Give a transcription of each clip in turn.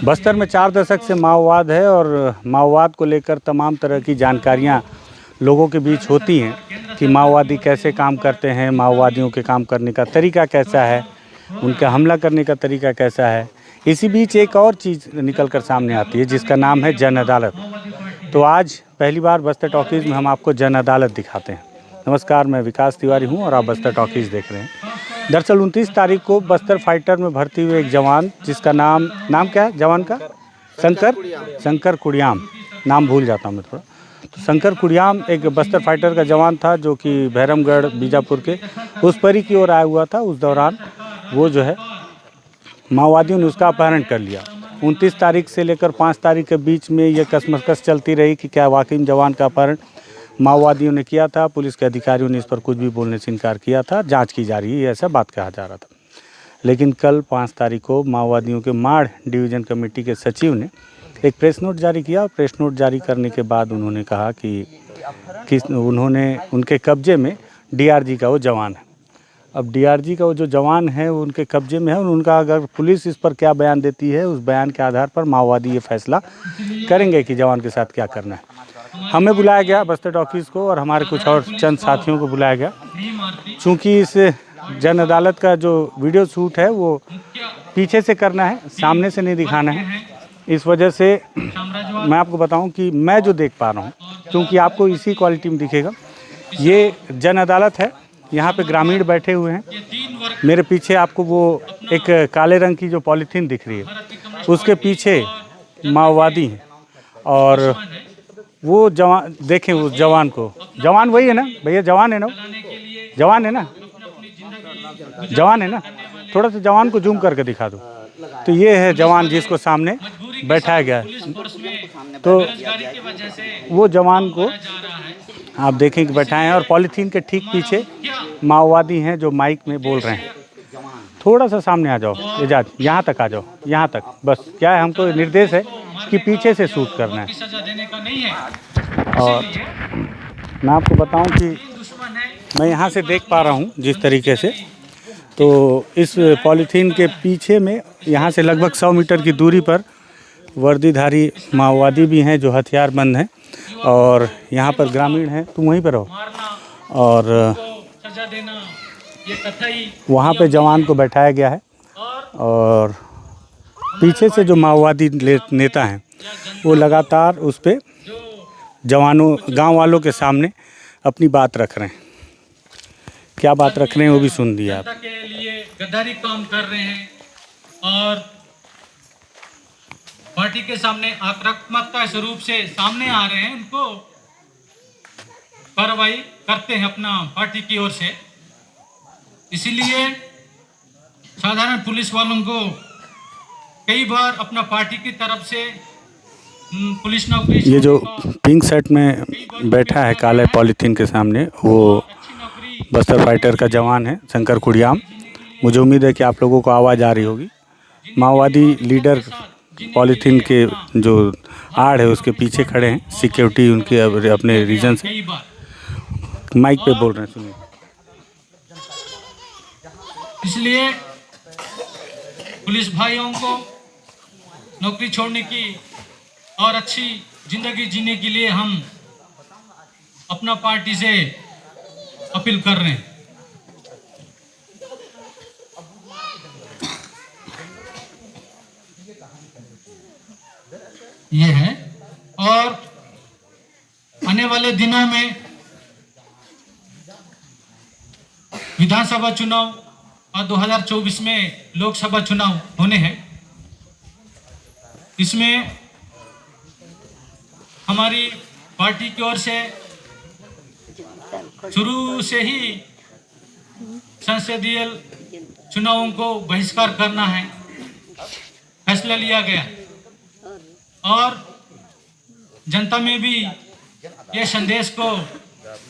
बस्तर में 4 दशक से माओवाद है और माओवाद को लेकर तमाम तरह की जानकारियां लोगों के बीच होती हैं कि माओवादी कैसे काम करते हैं, माओवादियों के काम करने का तरीका कैसा है, उनका हमला करने का तरीका कैसा है। इसी बीच एक और चीज़ निकल कर सामने आती है जिसका नाम है जन अदालत। तो आज पहली बार बस्तर टॉकीज़ में हम आपको जन अदालत दिखाते हैं। नमस्कार, मैं विकास तिवारी हूं और आप बस्तर टॉकीज़ देख रहे हैं। दरअसल 29 तारीख को बस्तर फाइटर में भर्ती हुए एक जवान, जिसका नाम क्या है जवान का? शंकर कुड़ियाम। नाम भूल जाता हूँ मैं थोड़ा। तो शंकर कुड़ियाम एक बस्तर फाइटर का जवान था जो कि भैरमगढ़ बीजापुर के उस परी की ओर आया हुआ था। उस दौरान वो जो है माओवादियों ने उसका अपहरण कर लिया। 29 तारीख से लेकर 5 तारीख के बीच में ये कसमकस चलती रही कि क्या वाकई में जवान का अपहरण माओवादियों ने किया था। पुलिस के अधिकारियों ने इस पर कुछ भी बोलने से इनकार किया था। जांच की जा रही है, ऐसा बात कहा जा रहा था। लेकिन कल 5 तारीख को माओवादियों के माड़ डिवीज़न कमेटी के सचिव ने एक प्रेस नोट जारी किया। प्रेस नोट जारी करने के बाद उन्होंने कहा कि उन्होंने उनके कब्जे में डीआरजी का वो जवान है। अब डीआरजी का वो जो जवान है वो उनके कब्जे में है और उनका अगर पुलिस इस पर क्या बयान देती है, उस बयान के आधार पर माओवादी ये फैसला करेंगे कि जवान के साथ क्या करना है। हमें बुलाया गया बस्तर टॉकीज़ को और हमारे कुछ और चंद साथियों को बुलाया गया। चूँकि इस जन अदालत का जो वीडियो शूट है वो पीछे से करना है, सामने से नहीं दिखाना है। इस वजह से मैं आपको बताऊं कि मैं जो देख पा रहा हूं, क्योंकि आपको इसी क्वालिटी में दिखेगा, ये जन अदालत है। यहाँ पे ग्रामीण बैठे हुए हैं। मेरे पीछे आपको वो एक काले रंग की जो पॉलीथीन दिख रही है, उसके पीछे माओवादी हैं। और वो जवान देखें, उस जवान को, जवान वही है ना भैया? जवान है ना? जवान है ना? जवान है ना? थोड़ा सा जवान को जूम करके दिखा दो। तो ये है जवान जिसको सामने बैठाया गया है। तो वो जवान को आप देखें कि बैठाए हैं और पॉलीथीन के ठीक पीछे माओवादी हैं जो माइक में बोल रहे हैं। थोड़ा सा सामने आ जाओ, एजाज यहाँ तक आ जाओ, यहाँ तक बस। क्या है, हमको निर्देश है कि पीछे से शूट करना है। और मैं आपको बताऊं कि मैं यहाँ से देख पा रहा हूँ जिस तरीके से, तो इस पॉलीथीन के पीछे में यहाँ से लगभग 100 मीटर की दूरी पर वर्दीधारी माओवादी भी हैं जो हथियारबंद हैं और यहाँ पर ग्रामीण हैं। तुम वहीं पर रहो। और वहाँ पे जवान को बैठाया गया है और पीछे से जो माओवादी नेता हैं वो लगातार उस पे जवानों, गांव वालों के सामने अपनी बात रख रहे हैं। क्या बात रख रहे हैं वो भी सुन दिया आप। के लिए गद्दारी काम कर रहे हैं और पार्टी के सामने आक्रामकता स्वरूप से सामने आ रहे हैं। उनको कार्रवाई करते हैं अपना पार्टी की ओर से। इसीलिए साधारण पुलिस वालों को कई बार अपना पार्टी की तरफ से पुलिस नौकरी, ये जो पिंक शर्ट में बैठा है काले पॉलीथीन के सामने, वो बस्तर फाइटर का जवान है शंकर कुड़ियाम। मुझे उम्मीद है कि आप लोगों को आवाज़ आ रही होगी। माओवादी लीडर पॉलीथीन के जो आड़ है उसके पीछे खड़े हैं। सिक्योरिटी उनके अपने रीजन से माइक पे बोल रहे हैं, सुनिए। इसलिए पुलिस भाइयों को नौकरी छोड़ने की और अच्छी जिंदगी जीने के लिए हम अपना पार्टी से अपील कर रहे हैं। ये है। और आने वाले दिनों में विधानसभा चुनाव और 2024 में लोकसभा चुनाव होने हैं। इसमें हमारी पार्टी की ओर से शुरू से ही संसदीय चुनावों को बहिष्कार करना है, फैसला लिया गया और जनता में भी ये संदेश को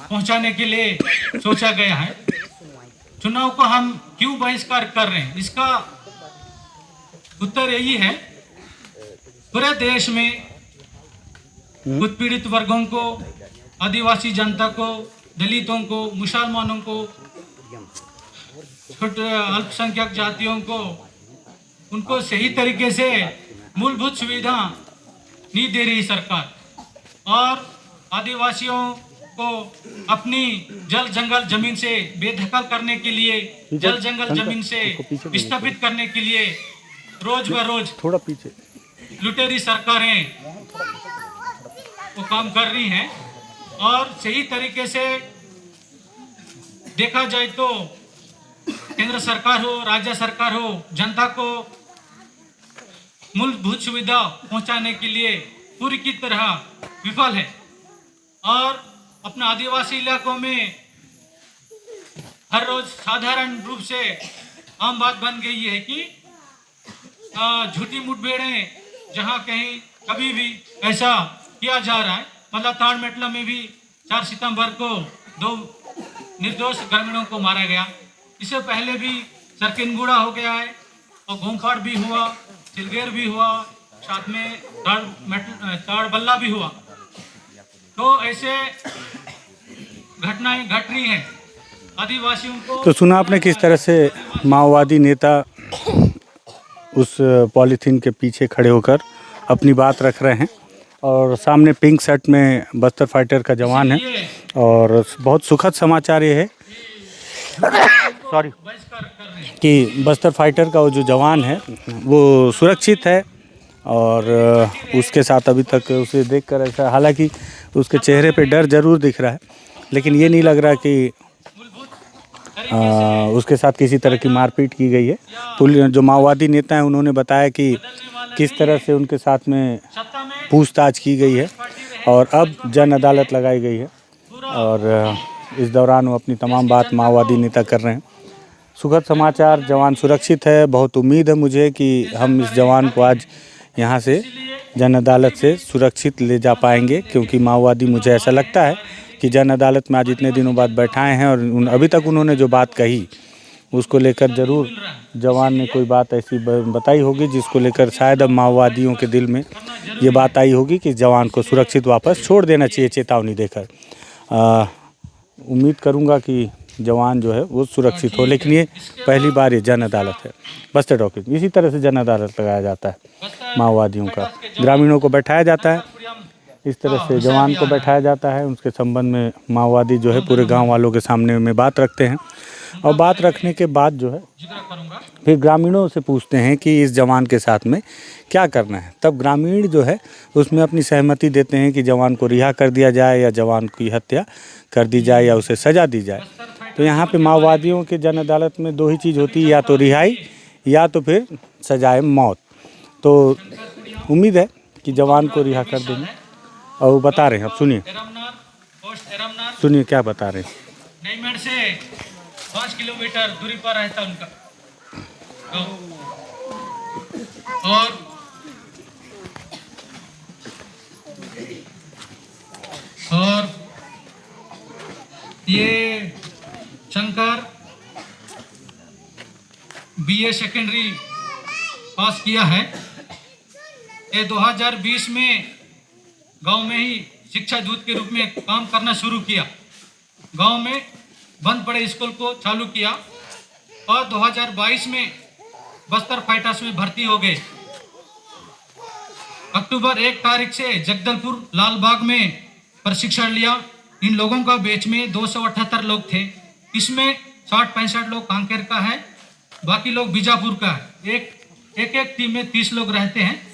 पहुंचाने के लिए सोचा गया है। चुनाव को हम क्यों बहिष्कार कर रहे हैं, इसका उत्तर यही है, पूरे देश में उत्पीड़ित वर्गों को, आदिवासी जनता को, दलितों को, मुसलमानों को, छोटे अल्पसंख्यक जातियों को उनको सही तरीके से मूलभूत सुविधा नहीं दे रही सरकार। और आदिवासियों को अपनी जल जंगल जमीन से बेदखल करने के लिए, जल जंगल जमीन से विस्थापित करने के लिए रोज ब रोज थोड़ा पीछे लुटेरी सरकारें वो काम कर रही हैं। और सही तरीके से देखा जाए तो केंद्र सरकार हो, राज्य सरकार हो, जनता को मूलभूत सुविधा पहुंचाने के लिए पूरी की तरह विफल है। और अपना आदिवासी इलाकों में हर रोज साधारण रूप से आम बात बन गई है कि झूठी मुठभेड़ें जहां कहीं कभी भी ऐसा किया जा रहा है। मतलब ताड़मेटला में भी 4 सितंबर को 2 निर्दोष ग्रामीणों को मारा गया। इससे पहले भी सरकिनगुड़ा हो गया है और गोमपाड़ भी हुआ, सिलगेर भी हुआ, साथ में ताड़बल्ला भी हुआ। तो ऐसे घटनाएं घट रही हैं। आदिवासियों को तो सुना आपने किस तरह से माओवादी नेता उस पॉलीथीन के पीछे खड़े होकर अपनी बात रख रहे हैं और सामने पिंक शर्ट में बस्तर फाइटर का जवान है। और बहुत सुखद समाचार ये है सॉरी कि बस्तर फाइटर का वो जो जवान है वो सुरक्षित है। और उसके साथ अभी तक उसे देखकर ऐसा, हालांकि उसके चेहरे पे डर ज़रूर दिख रहा है, लेकिन ये नहीं लग रहा कि उसके साथ किसी तरह की मारपीट की गई है। पुलिस जो माओवादी नेता हैं उन्होंने बताया कि किस तरह से उनके साथ में पूछताछ की गई है और अब जन अदालत लगाई गई है। और इस दौरान वो अपनी तमाम बात माओवादी नेता कर रहे हैं। सुखद समाचार, जवान सुरक्षित है। बहुत उम्मीद है मुझे कि हम इस जवान को आज यहाँ से जन अदालत से सुरक्षित ले जा पाएंगे, क्योंकि माओवादी, मुझे ऐसा लगता है कि जन अदालत में आज इतने दिनों बाद बैठाए हैं और अभी तक उन्होंने जो बात कही उसको लेकर ज़रूर जवान ने कोई बात ऐसी बताई होगी जिसको लेकर शायद अब माओवादियों के दिल में ये बात आई होगी कि जवान को सुरक्षित वापस छोड़ देना चाहिए, चेतावनी देकर। उम्मीद करूँगा कि जवान जो है वो सुरक्षित हो। लेकिन ये पहली बार ये जन अदालत है बस्तर टॉकीज। इसी तरह से जन अदालत लगाया जाता है माओवादियों का, ग्रामीणों को बैठाया जाता है, इस तरह से जवान को बैठाया जाता है। उसके संबंध में माओवादी जो है पूरे गांव वालों के सामने में बात रखते हैं और बात रखने के बाद जो है फिर ग्रामीणों से पूछते हैं कि इस जवान के साथ में क्या करना है। तब ग्रामीण जो है उसमें अपनी सहमति देते हैं कि जवान को रिहा कर दिया जाए या जवान की हत्या कर दी जाए या उसे सज़ा दी जाए। तो यहाँ पे माओवादियों के जन अदालत में 2 ही चीज़ होती है, या तो रिहाई या तो फिर सजाए मौत। तो उम्मीद है कि जवान को रिहा कर देंगे। और वो बता रहे हैं, अब सुनिए क्या बता रहे हैं। नईमेड़ से 5 किलोमीटर दूरी पर रहता उनका और ये शंकर BA सेकेंडरी पास किया है। ये 2020 में गांव में ही शिक्षा दूत के रूप में काम करना शुरू किया। गांव में बंद पड़े स्कूल को चालू किया और 2022 में बस्तर फाइटर्स में भर्ती हो गए। अक्टूबर 1 तारीख से जगदलपुर लालबाग में प्रशिक्षण लिया। इन लोगों का बैच में 278 लोग थे। इसमें 60-65 लोग कांकेर का है, बाकी लोग बीजापुर का है। एक टीम में 30 लोग रहते हैं।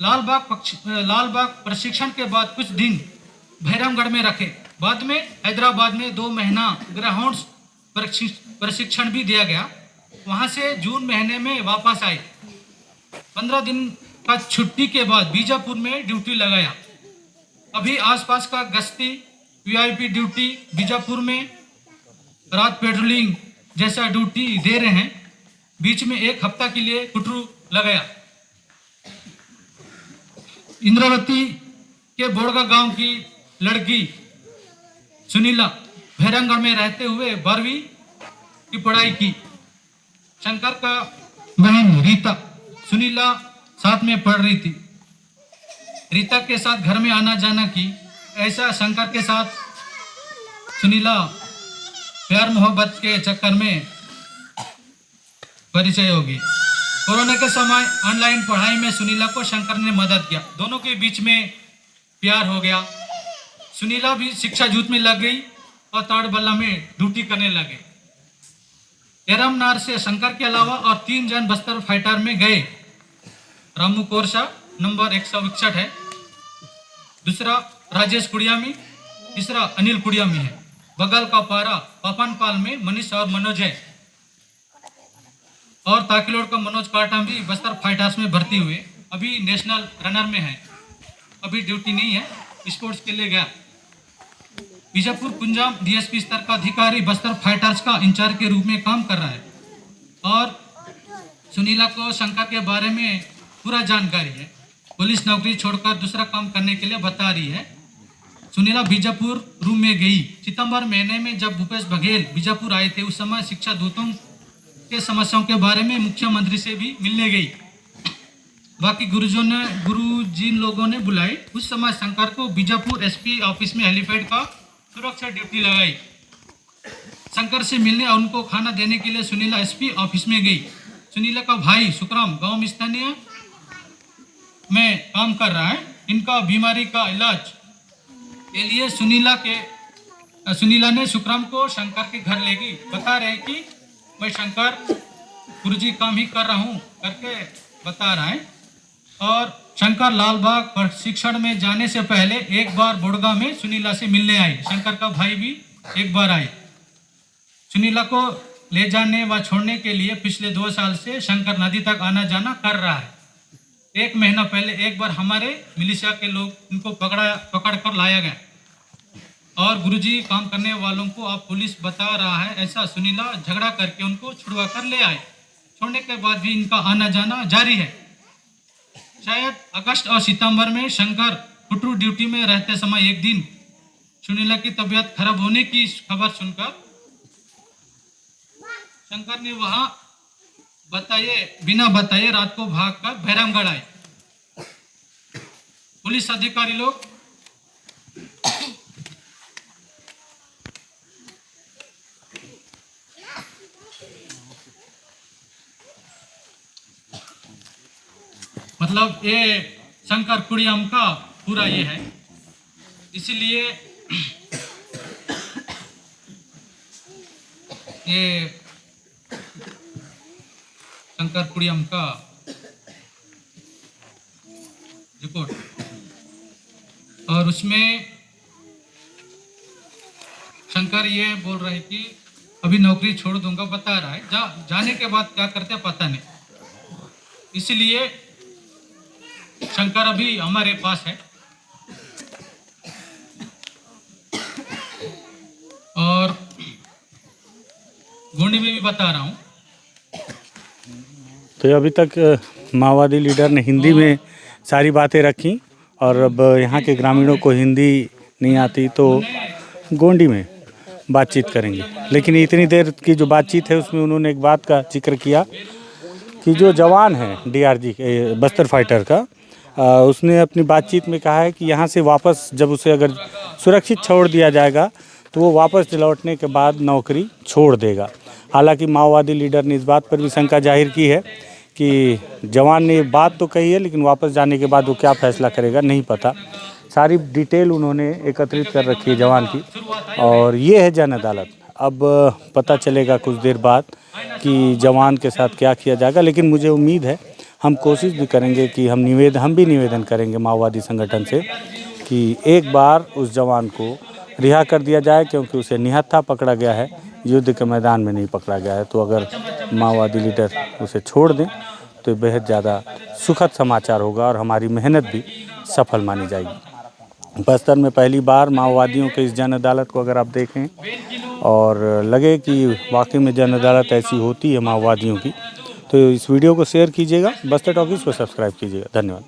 लालबाग प्रशिक्षण के बाद कुछ दिन भैरमगढ़ में रखे। बाद में हैदराबाद में 2 महीना ग्राउंड्स प्रशिक्षण भी दिया गया। वहां से जून महीने में वापस आए। 15 दिन का छुट्टी के बाद बीजापुर में ड्यूटी लगाया। अभी आसपास का गश्ती, VIP ड्यूटी बीजापुर में, रात पेट्रोलिंग जैसा ड्यूटी दे रहे हैं। बीच में 1 हफ्ता के लिए कुटरू लगाया। इंद्रावती के बोड़गा गांव की लड़की सुनीला भैरमगढ़ में रहते हुए 12वीं की पढ़ाई की। शंकर का बहन रीता, सुनीला साथ में पढ़ रही थी। रीता के साथ घर में आना जाना की। ऐसा शंकर के साथ सुनीला प्यार मोहब्बत के चक्कर में परिचय होगी। कोरोना के समय ऑनलाइन पढ़ाई में सुनीला को शंकर ने मदद किया। दोनों के बीच में प्यार हो गया। सुनीला भी शिक्षा जूथ में लग गई और ताड़बल्ला में ड्यूटी करने लगे। एरमनार से शंकर के अलावा और 3 जन बस्तर फाइटर में गए। रामू कोरसा नंबर 161 है, दूसरा राजेश कुड़ियामी, तीसरा अनिल कुड़ियामी है। बगल का पारा पापनपाल में मनीष और मनोज है और ताकिलोड़ का मनोज काटा भी बस्तर फाइटर्स में भर्ती हुए। अभी नेशनल रनर में है, अभी ड्यूटी नहीं है, स्पोर्ट्स के लिए गया। बीजापुर कुंजाम डीएसपी स्तर का अधिकारी बस्तर फाइटर्स का इंचार्ज के रूप में काम कर रहा है और सुनीला को शंकर के बारे में पूरा जानकारी है। पुलिस नौकरी छोड़कर दूसरा काम करने के लिए बता रही है। सुनीला बीजापुर रूम में गई। सितंबर महीने में जब भूपेश बघेल बीजापुर आए थे, उस समय शिक्षा दूतों के समस्याओं के बारे में मुख्यमंत्री से भी मिलने गई। बाकी गुरुजी लोगों ने बुलाई। उस समय शंकर को बीजापुर एसपी ऑफिस में हेलीपैड का सुरक्षा ड्यूटी लगाई। शंकर से मिलने और उनको खाना देने के लिए सुनीला एसपी ऑफिस में गई। सुनीला का भाई सुखराम गांव में स्थानीय में काम कर रहा है। इनका बीमारी का इलाज के लिए सुनीला ने सुखराम को शंकर के घर ले गई। बता रहे कि मैं शंकर गुरुजी काम ही कर रहा हूँ करके बता रहा है। और शंकर लालबाग प्रशिक्षण में जाने से पहले एक बार बोड़गा में सुनीला से मिलने आए। शंकर का भाई भी एक बार आए। सुनीला को ले जाने व छोड़ने के लिए पिछले 2 साल से शंकर नदी तक आना जाना कर रहा है। 1 महीना पहले एक बार हमारे मिलिशिया के लोग इनको पकड़ कर लाया गया और गुरुजी काम करने वालों को अब पुलिस बता रहा है, ऐसा सुनीला झगड़ा करके उनको छुड़वा कर ले आए। छोड़ने के बाद भी इनका आना जाना जारी है। शायद अगस्त और सितंबर में शंकर फुटरू ड्यूटी में रहते समय एक दिन सुनीला की तबीयत खराब होने की खबर सुनकर शंकर ने वहां बिना बताए रात को भागकर भैरमगढ़ आए। पुलिस अधिकारी लोग मतलब ये शंकर कुड़ियाम का पूरा ये है, इसलिए ये शंकर कुड़ियाम का रिपोर्ट और उसमें शंकर ये बोल रहे कि अभी नौकरी छोड़ दूंगा, बता रहा है। जाने के बाद क्या करते पता नहीं, इसलिए शंकर अभी हमारे पास है। और गोंडी में भी बता रहा हूँ। तो अभी तक माओवादी लीडर ने हिंदी में सारी बातें रखी और अब यहाँ के ग्रामीणों को हिंदी नहीं आती तो गोंडी में बातचीत करेंगे। लेकिन इतनी देर की जो बातचीत है उसमें उन्होंने एक बात का जिक्र किया कि जो जवान है डीआरजी बस्तर फाइटर का, उसने अपनी बातचीत में कहा है कि यहाँ से वापस जब उसे अगर सुरक्षित छोड़ दिया जाएगा तो वो वापस लौटने के बाद नौकरी छोड़ देगा। हालांकि माओवादी लीडर ने इस बात पर भी शंका जाहिर की है कि जवान ने बात तो कही है लेकिन वापस जाने के बाद वो क्या फैसला करेगा नहीं पता। सारी डिटेल उन्होंने एकत्रित कर रखी है जवान की और ये है जन अदालत। अब पता चलेगा कुछ देर बाद कि जवान के साथ क्या किया जाएगा। लेकिन मुझे उम्मीद है, हम कोशिश भी करेंगे कि हम भी निवेदन करेंगे माओवादी संगठन से कि एक बार उस जवान को रिहा कर दिया जाए, क्योंकि उसे निहत्था पकड़ा गया है, युद्ध के मैदान में नहीं पकड़ा गया है। तो अगर माओवादी लीडर उसे छोड़ दें तो बेहद ज़्यादा सुखद समाचार होगा और हमारी मेहनत भी सफल मानी जाएगी। बस्तर में पहली बार माओवादियों के इस जन अदालत को अगर आप देखें और लगे कि वाकई में जन अदालत ऐसी होती है माओवादियों की, तो इस वीडियो को शेयर कीजिएगा, बस्तर टॉकीज को सब्सक्राइब कीजिएगा। धन्यवाद।